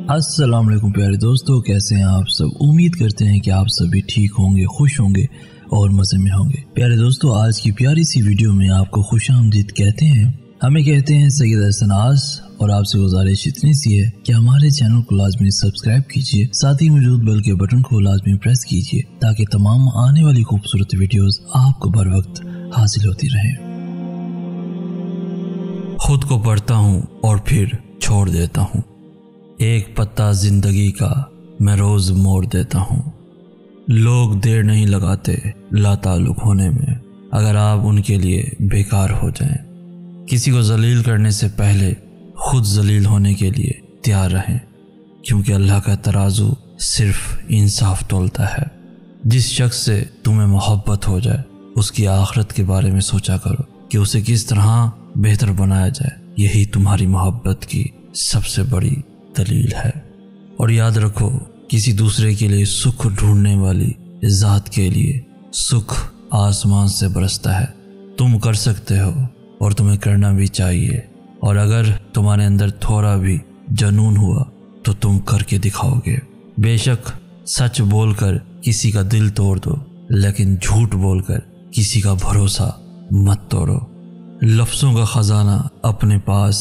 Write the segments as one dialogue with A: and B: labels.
A: अस्सलाम वालेकुम प्यारे दोस्तों, कैसे हैं आप सब। उम्मीद करते हैं कि आप सभी ठीक होंगे, खुश होंगे और मज़े में होंगे। प्यारे दोस्तों, आज की प्यारी सी वीडियो में आपको खुशामदीद कहते हैं। हमें कहते हैं सैयद हसन आस, और आपसे गुजारिश इतनी सी है कि हमारे चैनल को लाजमी सब्सक्राइब कीजिए, साथ ही मौजूद बेल के बटन को लाजमी प्रेस कीजिए ताकि तमाम आने वाली खूबसूरत वीडियोस आपको बर वक्त हासिल होती रहें। खुद को पढ़ता हूँ और फिर छोड़ देता हूँ, एक पत्ता जिंदगी का मैं रोज मोड़ देता हूँ। लोग देर नहीं लगाते लाताल्लुक होने में, अगर आप उनके लिए बेकार हो जाएं। किसी को जलील करने से पहले खुद जलील होने के लिए तैयार रहें, क्योंकि अल्लाह का तराजू सिर्फ इंसाफ तोलता है। जिस शख्स से तुम्हें मोहब्बत हो जाए उसकी आखिरत के बारे में सोचा करो कि उसे किस तरह बेहतर बनाया जाए। यही तुम्हारी मोहब्बत की सबसे बड़ी दलील है। और याद रखो, किसी दूसरे के लिए सुख ढूंढने वाली ज़ात के लिए सुख आसमान से बरसता है। तुम कर सकते हो और तुम्हें करना भी चाहिए, और अगर तुम्हारे अंदर थोड़ा भी जुनून हुआ तो तुम करके दिखाओगे। बेशक सच बोलकर किसी का दिल तोड़ दो, लेकिन झूठ बोलकर किसी का भरोसा मत तोड़ो। लफ्ज़ों का ख़जाना अपने पास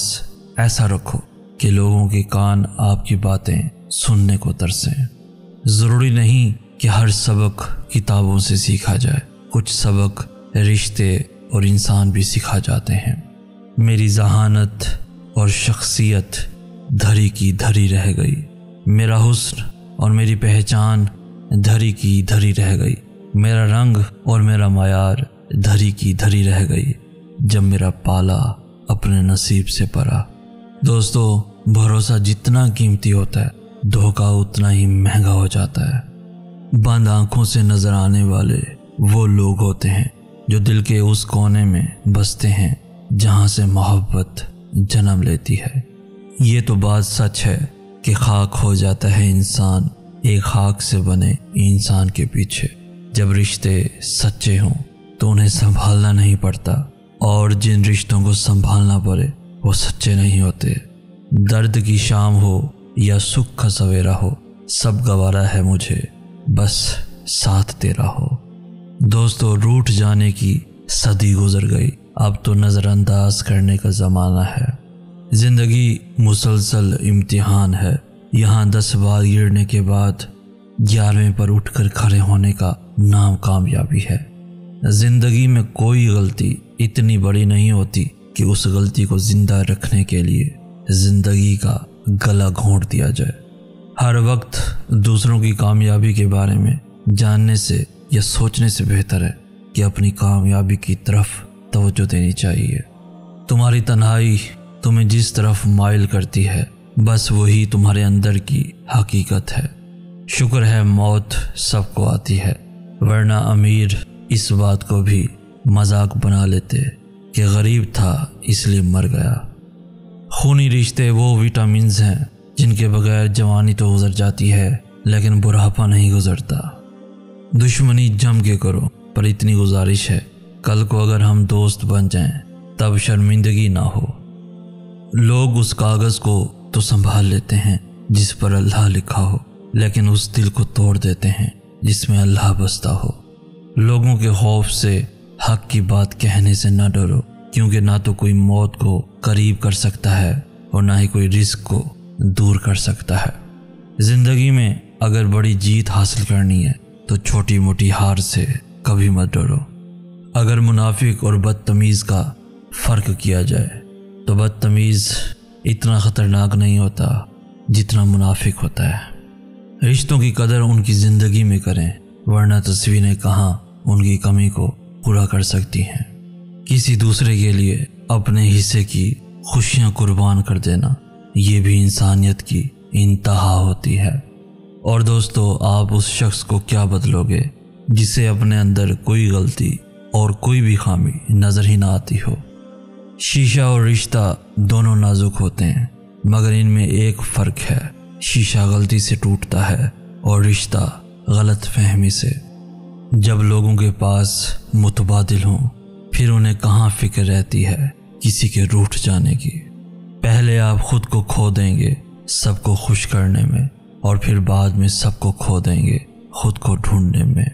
A: ऐसा रखो कि लोगों के कान आपकी बातें सुनने को तरसें। ज़रूरी नहीं कि हर सबक किताबों से सीखा जाए, कुछ सबक रिश्ते और इंसान भी सिखा जाते हैं। मेरी जहानत और शख्सियत धरी की धरी रह गई, मेरा हुस्न और मेरी पहचान धरी की धरी रह गई, मेरा रंग और मेरा मायार धरी की धरी रह गई, जब मेरा पाला अपने नसीब से परा। दोस्तों, भरोसा जितना कीमती होता है, धोखा उतना ही महंगा हो जाता है। बंद आंखों से नजर आने वाले वो लोग होते हैं जो दिल के उस कोने में बसते हैं जहां से मोहब्बत जन्म लेती है। ये तो बात सच है कि खाक हो जाता है इंसान एक खाक से बने इंसान के पीछे। जब रिश्ते सच्चे हों तो उन्हें संभालना नहीं पड़ता, और जिन रिश्तों को संभालना पड़े वो सच्चे नहीं होते। दर्द की शाम हो या सुख का सवेरा हो, सब गवारा है मुझे, बस साथ तेरा हो। दोस्तों, रूठ जाने की सदी गुजर गई, अब तो नज़रअंदाज करने का ज़माना है। ज़िंदगी मुसलसल इम्तिहान है, यहाँ 10 बार गिरने के बाद 11वें पर उठकर खड़े होने का नाम कामयाबी है। ज़िंदगी में कोई गलती इतनी बड़ी नहीं होती कि उस गलती को जिंदा रखने के लिए ज़िंदगी का गला घोंट दिया जाए। हर वक्त दूसरों की कामयाबी के बारे में जानने से या सोचने से बेहतर है कि अपनी कामयाबी की तरफ तवज्जो देनी चाहिए। तुम्हारी तन्हाई तुम्हें जिस तरफ माइल करती है, बस वही तुम्हारे अंदर की हकीकत है। शुक्र है मौत सबको आती है, वरना अमीर इस बात को भी मजाक बना लेते कि गरीब था इसलिए मर गया। खूनी रिश्ते वो विटामिन्स हैं जिनके बगैर जवानी तो गुजर जाती है, लेकिन बुढ़ापा नहीं गुजरता। दुश्मनी जम के करो, पर इतनी गुजारिश है, कल को अगर हम दोस्त बन जाएं तब शर्मिंदगी ना हो। लोग उस कागज़ को तो संभाल लेते हैं जिस पर अल्लाह लिखा हो, लेकिन उस दिल को तोड़ देते हैं जिसमें अल्लाह बसता हो। लोगों के खौफ से हक की बात कहने से न डरो, क्योंकि ना तो कोई मौत को करीब कर सकता है और ना ही कोई रिस्क को दूर कर सकता है। ज़िंदगी में अगर बड़ी जीत हासिल करनी है तो छोटी मोटी हार से कभी मत डरो। अगर मुनाफिक और बदतमीज़ का फ़र्क किया जाए तो बदतमीज़ इतना ख़तरनाक नहीं होता जितना मुनाफिक होता है। रिश्तों की कदर उनकी ज़िंदगी में करें, वरना तस्वीरें कहाँ उनकी कमी को पूरा कर सकती हैं। किसी दूसरे के लिए अपने हिस्से की खुशियां कुर्बान कर देना, ये भी इंसानियत की इंतहा होती है। और दोस्तों, आप उस शख्स को क्या बदलोगे जिसे अपने अंदर कोई गलती और कोई भी खामी नज़र ही ना आती हो। शीशा और रिश्ता दोनों नाजुक होते हैं, मगर इनमें एक फ़र्क है, शीशा गलती से टूटता है और रिश्ता गलत फहमी से। जब लोगों के पास मुतबादिल हों, फिर उन्हें कहाँ फिक्र रहती है किसी के रूठ जाने की। पहले आप खुद को खो देंगे سب کو خوش کرنے میں اور پھر بعد میں سب کو کھو دیں گے خود کو ڈھونڈنے میں۔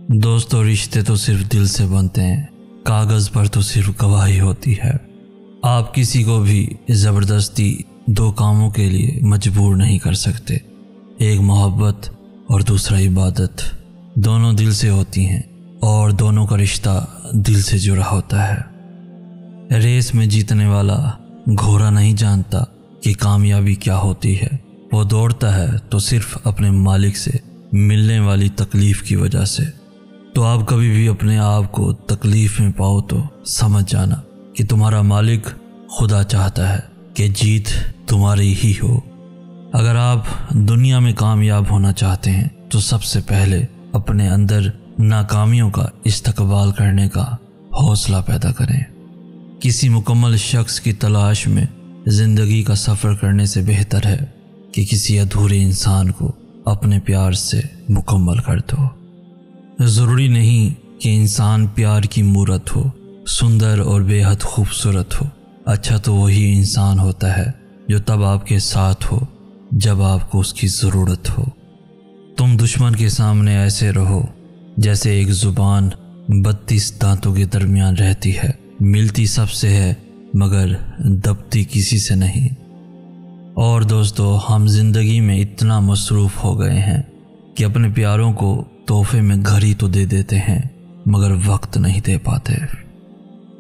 A: دوستو، رشتے تو صرف دل سے بنتے ہیں، کاغذ پر تو صرف گواہی ہوتی ہے۔ آپ کسی کو بھی زبردستی دو کاموں کے لیے مجبور نہیں کر سکتے، ایک محبت اور دوسرا عبادت۔ دونوں دل سے ہوتی ہیں اور دونوں کا رشتہ دل سے جڑا ہوتا ہے۔ ریس میں جیتنے والا گھوڑا نہیں جانتا کہ کامیابی کیا ہوتی ہے، وہ دوڑتا ہے تو صرف اپنے مالک سے ملنے والی تکلیف کی وجہ سے۔ تو آپ کبھی بھی اپنے آپ کو تکلیف میں پاؤ تو سمجھ جانا کہ تمہارا مالک خدا چاہتا ہے کہ جیت تمہاری ہی ہو۔ اگر آپ دنیا میں کامیاب ہونا چاہتے ہیں تو سب سے پہلے اپنے اندر ناکامیوں کا استقبال کرنے کا حوصلہ پیدا کریں۔ کسی مکمل شخص کی تلاش میں زندگی کا سفر کرنے سے بہتر ہے کہ کسی ادھورے انسان کو اپنے پیار سے مکمل کر دو۔ ضروری نہیں کہ انسان پیار کی مورت ہو، سندر اور بے حد خوبصورت ہو۔ اچھا تو وہی انسان ہوتا ہے جو تب آپ کے ساتھ ہو جب آپ کو اس کی ضرورت ہو۔ تم دشمن کے سامنے ایسے رہو جیسے ایک زبان 32 دانتوں کے درمیان رہتی ہے، ملتی سب سے ہے مگر دبتی کسی سے نہیں۔ اور دوستو، ہم زندگی میں اتنا مصروف ہو گئے ہیں کہ اپنے پیاروں کو تحفے میں گھڑی تو دے دیتے ہیں مگر وقت نہیں دے پاتے۔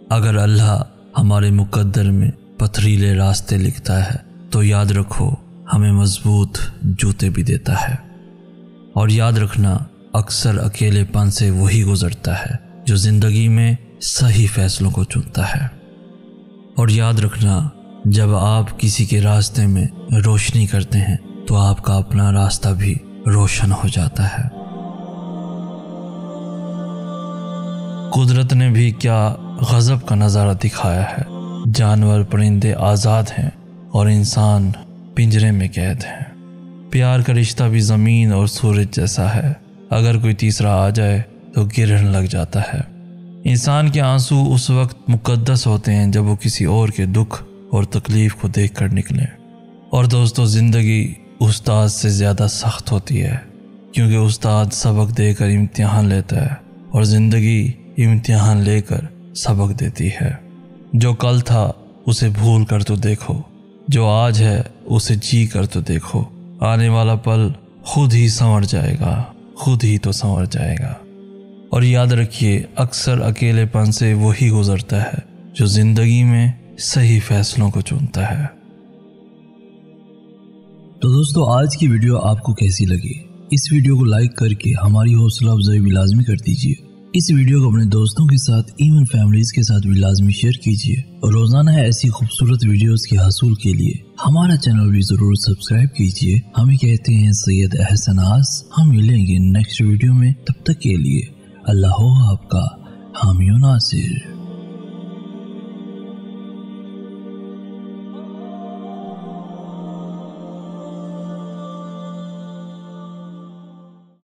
A: اگر اللہ ہمارے مقدر میں پتھریلے راستے لکھتا ہے تو یاد رکھو ہمیں مضبوط جوتے بھی دیتا ہے۔ اور یاد رکھنا، اکثر اکیلے پن سے وہی گزرتا ہے جو زندگی میں صحیح فیصلوں کو چنتا ہے۔ اور یاد رکھنا، جب آپ کسی کے راستے میں روشنی کرتے ہیں تو آپ کا اپنا راستہ بھی روشن ہو جاتا ہے۔ قدرت نے بھی کیا غضب کا نظارہ دکھایا ہے۔ جانور پرندے آزاد ہیں اور انسان پنجرے میں قید ہیں۔ پیار کا رشتہ بھی زمین اور سورج جیسا ہے، اگر کوئی تیسرا آ جائے تو گرہن لگ جاتا ہے۔ انسان کے آنسو اس وقت مقدس ہوتے ہیں جب وہ کسی اور کے دکھ اور تکلیف کو دیکھ کر نکلے۔ اور دوستو، زندگی استاد سے زیادہ سخت ہوتی ہے، کیونکہ استاد سبق دے کر امتحان لیتا ہے اور زندگی امتحان لے کر سبق دیتی ہے۔ جو کل تھا اسے بھول کر تو دیکھو، جو آج ہے اسے جی کر تو دیکھو۔ آنے والا پل خود ہی سنور جائے گا، خود ہی تو سنور جائے گا۔ اور یاد رکھیے، اکثر اکیلے پن سے وہی گزرتا ہے جو زندگی میں صحیح فیصلوں کو چنتا ہے۔
B: تو دوستو، آج کی ویڈیو آپ کو کیسی لگی؟ اس ویڈیو کو لائک کر کے ہماری حوصلہ افزائی بھی لازمی کر دیجیے۔ اس ویڈیو کو اپنے دوستوں کے ساتھ، ایون فیملیز کے ساتھ بھی لازمی شیئر کیجیے۔ اور روزانہ ایسی خوبصورت ویڈیوز کے حصول کے لیے ہمارا چینل بھی ضرور سبسکرائب کیجیے۔ ہمیں کہتے ہیں سید احسن آس۔ ہم ملیں گے نیکسٹ ویڈیو میں، تب تک کے لیے اللہ ہو آپ کا حامی و ناصر۔